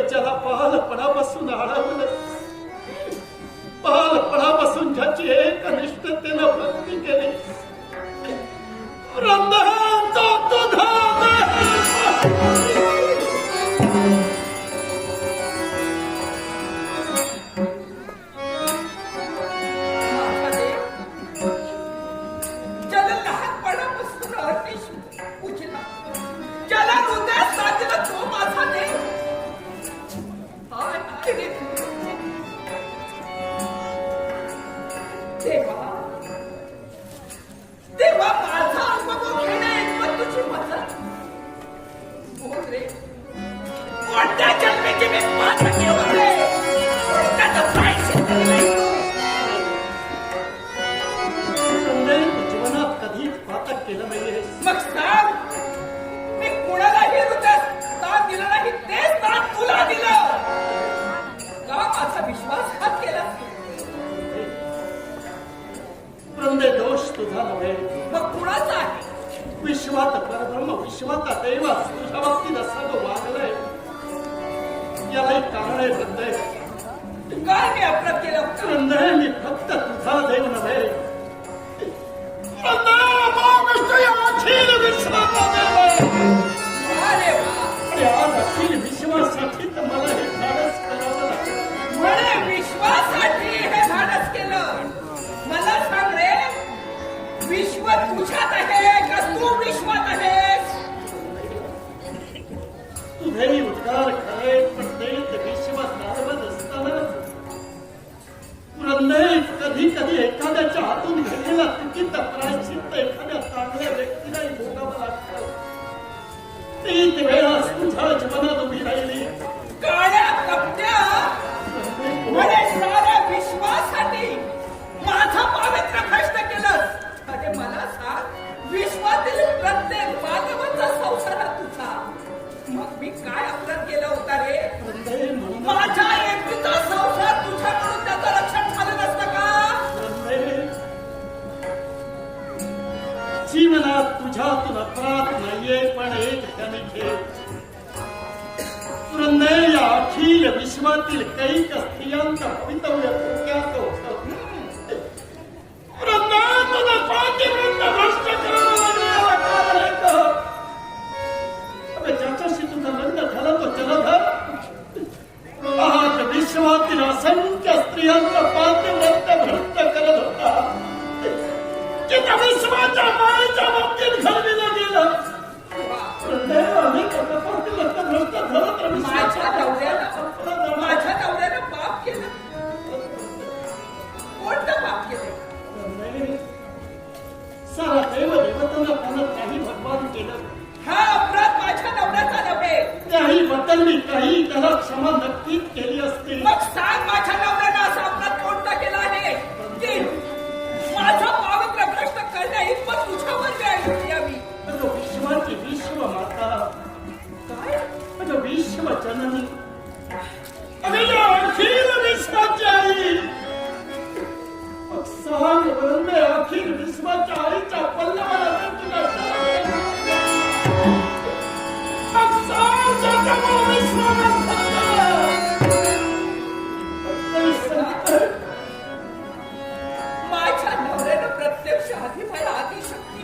ज्याला बालपणापासून अडवलं, बालपणापासून ज्याची एकनिष्ठतेनं भक्ती केली, विश्वात परब्रह्म, विश्वात दैव तुझ्या बाबतीत असं तो वागलाय, याला एक कारण आहे वृंदय. काय मी अपराध केला? वृंदय, मी फक्त तुझा देव नव्हे, आज अखिल विश्वासाठी तर मला हे धाडस करावं लागलं. म्हणे विश्वासाठी हे धाडस केलं. मला सांग रे, विश्व तुझ्यात आहे का तू विश्वात आहेस? तुझेही उद्गार खरे, पण ते विश्वात नारवत असताना वृंदय, कधी कधी एखाद्याच्या हातून घडलेला चुकीचा प्रायश्चित्त एखाद्या चांगल्या व्यक्तीलाही भोगावं लागतं. तीच वेळा तुझ्या जीवनात उभी राहिली. काळ्या कपड्या म्हणे साऱ्या विश्वासाठी माझा पवित्र कष्ट केलंस. अरे मला सांग, विश्वातील प्रत्येक मानवाचा संसार तुझा. मग मी काय अपराध केला होता रे? माझ्या एकटीचा संसार तुझ्याकडून त्याचं रक्षण झालं नसतं का? जीवनात तुझ्यातून अपराध नाहीये, पण एक क्षणिके वृंदय, या अखिल विश्वातील कैक स्त्रियांचं भवितव्य धोक्यात होतं. ज्याच्याशी तुझं लग्न झालं तो जलधर आज विश्वातील असंख्य स्त्रियांचं पातिव्रत्य भ्रष्ट करत होता, की त्या विश्वाच्या मायेच्या बाबतीत घडविलं गेलं. माझ्या नवऱ्यानं पाप केलं. कोणतं पाप केलं? सारा देव देवतांना त्यांना काही भगवान केलं. हा अपराध माझ्या नवऱ्याचा नव्हे. त्याही बद्दल मी काही त्याला क्षमा नक्कीच केली असती. मग सांग, माझ्या नवऱ्यानं असा अपराध कोणता केला आहे की माझा पवित्र भ्रष्ट करण्या इतपत तुझ्यावर वेळ यावी? विश्वाची विश्व माता, काय विश्व जननी, अखिल विश्वाची आई. सांग वृंदय, अखिल विश्वाच्या आईच्या पल्लवाला माझ्या नवऱ्यानं प्रत्यक्ष आधी मला आदिशक्ती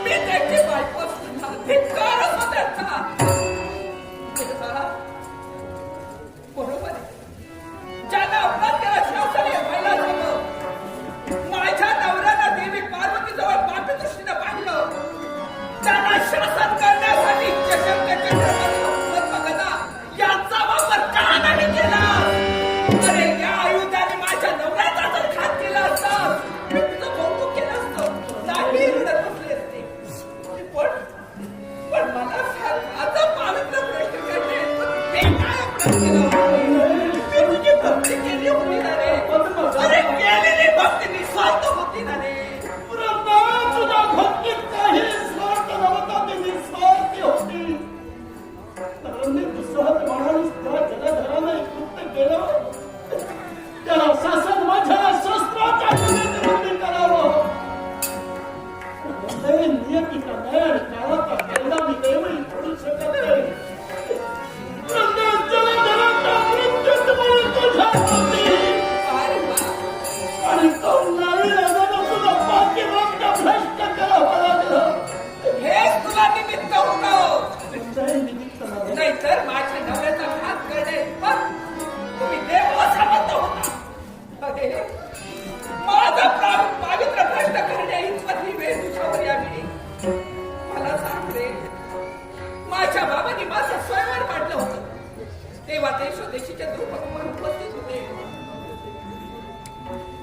मी त्याची बायको असताना धिक्कारच होता त्याचा. बरोबर आहे, ज्याला अपराध केला शासनाने व्हायला हवं. हे नियतीचा न्याय आणि काळाचा कायदा मी देवही करू शकत नाही. जलधराचा मृत्यूमुळे तुझ्या हाती. अरे वा, आणि तो नाविलाजाने तुझा पाठीमागचा भ्रष्ट करावा लागला. हेच तुला निमित्त होतं. तुमचाही निमित्त नाही. नाहीतर माझ्या नवऱ्याचा घात करणे पण तुम्ही देव असा म्हणता होता. अरे, माझा पावित्र भ्रष्ट करणे इतपत ही वेळ तुझ्यावर यावी. मला सांग रे, माझ्या बाबांनी माझं स्वयंवर काढलं होतं तेव्हा देशोदेशीच्या द्रुपदवर उपस्थित होते.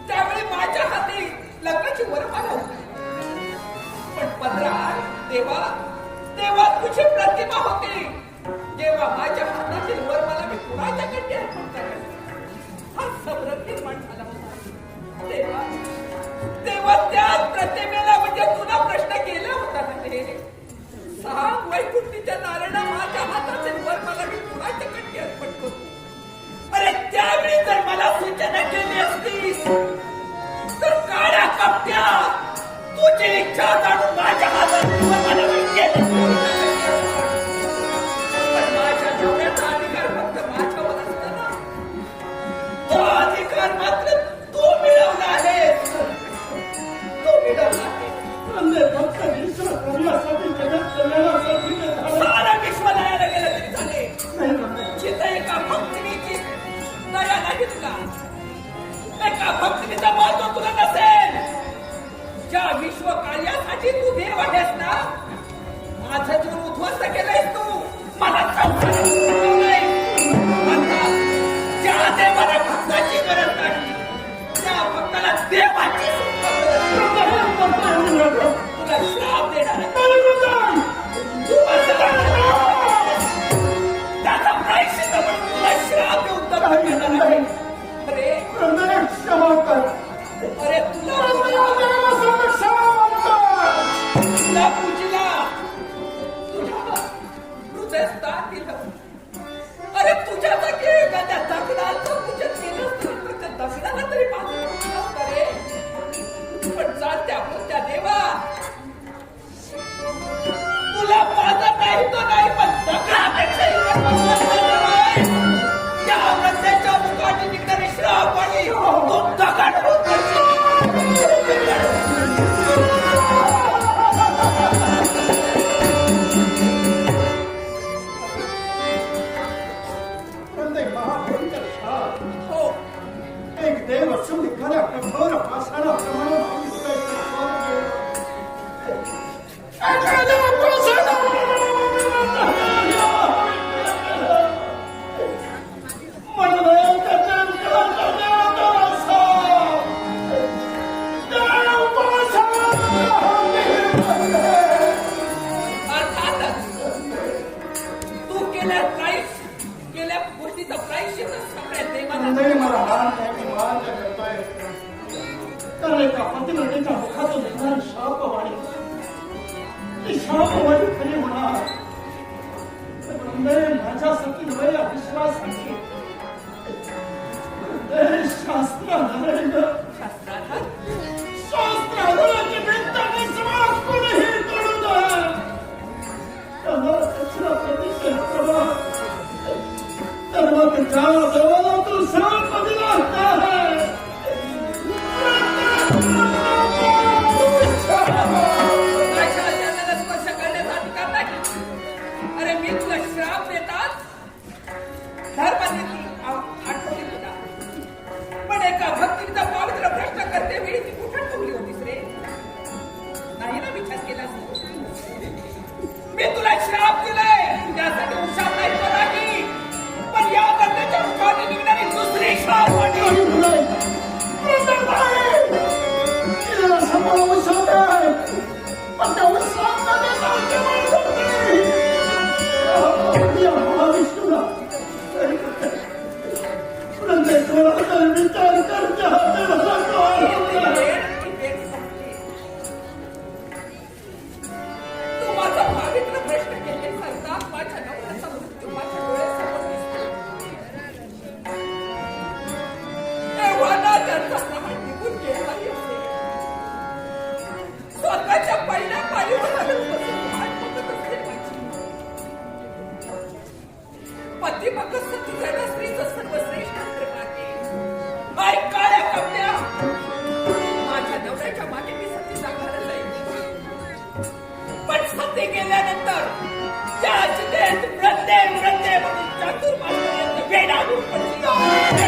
त्यावेळी माझ्या हाती लग्नाची वरमाला होती. पण पत्रा तेव्हा तुझी प्रतिमा होती. जेव्हा माझ्या हातातील वरमाला मी कुणाच्या कडे अर्पण करायची हा संभ्रम निर्माण झाला होता. तेव्हा त्याच प्रतिमेला म्हणजे तुला प्रश्न केला होता ना रे. सांग, वैकुंठीच्या नारायणा माझ्या हातातील वरमाला मी कुणाच्या कडे अर्पण करू. अरे त्यावेळी जर मला सूचना केली असतीस तर काळ्या कपट्या तुझी इच्छा जाणून माझ्या हातात वरमाला मी केली. पण माझ्या नवऱ्याचा अधिकार फक्त माझ्यावर असताना तो अधिकार मात्र तू मिळवला आहेस. तू मिळवला आहेस. म्हणजे फक्त विश्व करण्यासाठी जगत कल्याणासाठी ते झालं. सारा विश्व लयाला गेलं तरी झाले. नाही म्हणत. जिथे एका भक्तिनीची दया नाही तुला, एका भक्तिनीचा महत्व तुला नसेल. ज्या विश्व कार्यासाठी तू देव आहेस ना, माझं जीवन उद्ध्वस्त केलंयस तू. मला संसारात आता ज्या देवाला भक्ताची गरज नाही त्या भक्ताला देवाची सुद्धा गरज नाही. तुला श्राप देणार आहे. तू असं त्याचा प्रायश्चित्त म्हणून तुला श्राप देऊन दंड देणार आहे. अरे क्षमा कर. अरे तुला पूजला, तुझ्या हृदयस्थान दिलं. अरे तुझ्या जागी एखाद्या दगडाचं पूजन केलं तर त्या दगडाला तरी पाहत रे. पण चालत्या बोलत्या देवा, तुला पाहत नाही तो नाही, पण दगडापेक्षा त्या नद्याच्या मुखाने निघणारी श्राप आणि तो दगड होत एक देव असून एखाद्या कठोर पाषाणाप्रमाणे अर्थातच तू केल्या गोष्टीचं प्रायश्चित्त सगळ्या देवाला. मला मान करताय. कारण एका पतिव्रतेच्या मुखातून येणारी शापवाणी ती शापवाणी खरी होणार. माझ्यासाठी नव्हे, या विश्वासाठी. शास्त्र शास्त्राधाराची भिंत विश्वास कोणीही तोडू नये. त्याला प्रतिष्ठेत प्रभाव धर्माच्या देवाला तू शाप दिला आहे. माझ्या अजाण्याला स्पर्श करण्याचा अधिकार नाही. अरे मी तुला श्राप देतात धर्मनीती आठवली तुला, पण एका भक्तीचा पवित्र प्रश्न करते वेळी ती कुठं ठेवली होतीस रे. नाही ना विचार केलास. मी तुला श्राप दिलाय त्यासाठी हुशार नाही तो नाही, पण या नद्याच्या मुखाने निघणारी दुसरी श्राप विचार करते तू माझा पवित्र प्रश्न केला. हाती गेल्यानंतर त्या चितेत प्रत्येक म्हणून चातुर्मास वेडावून पडशील.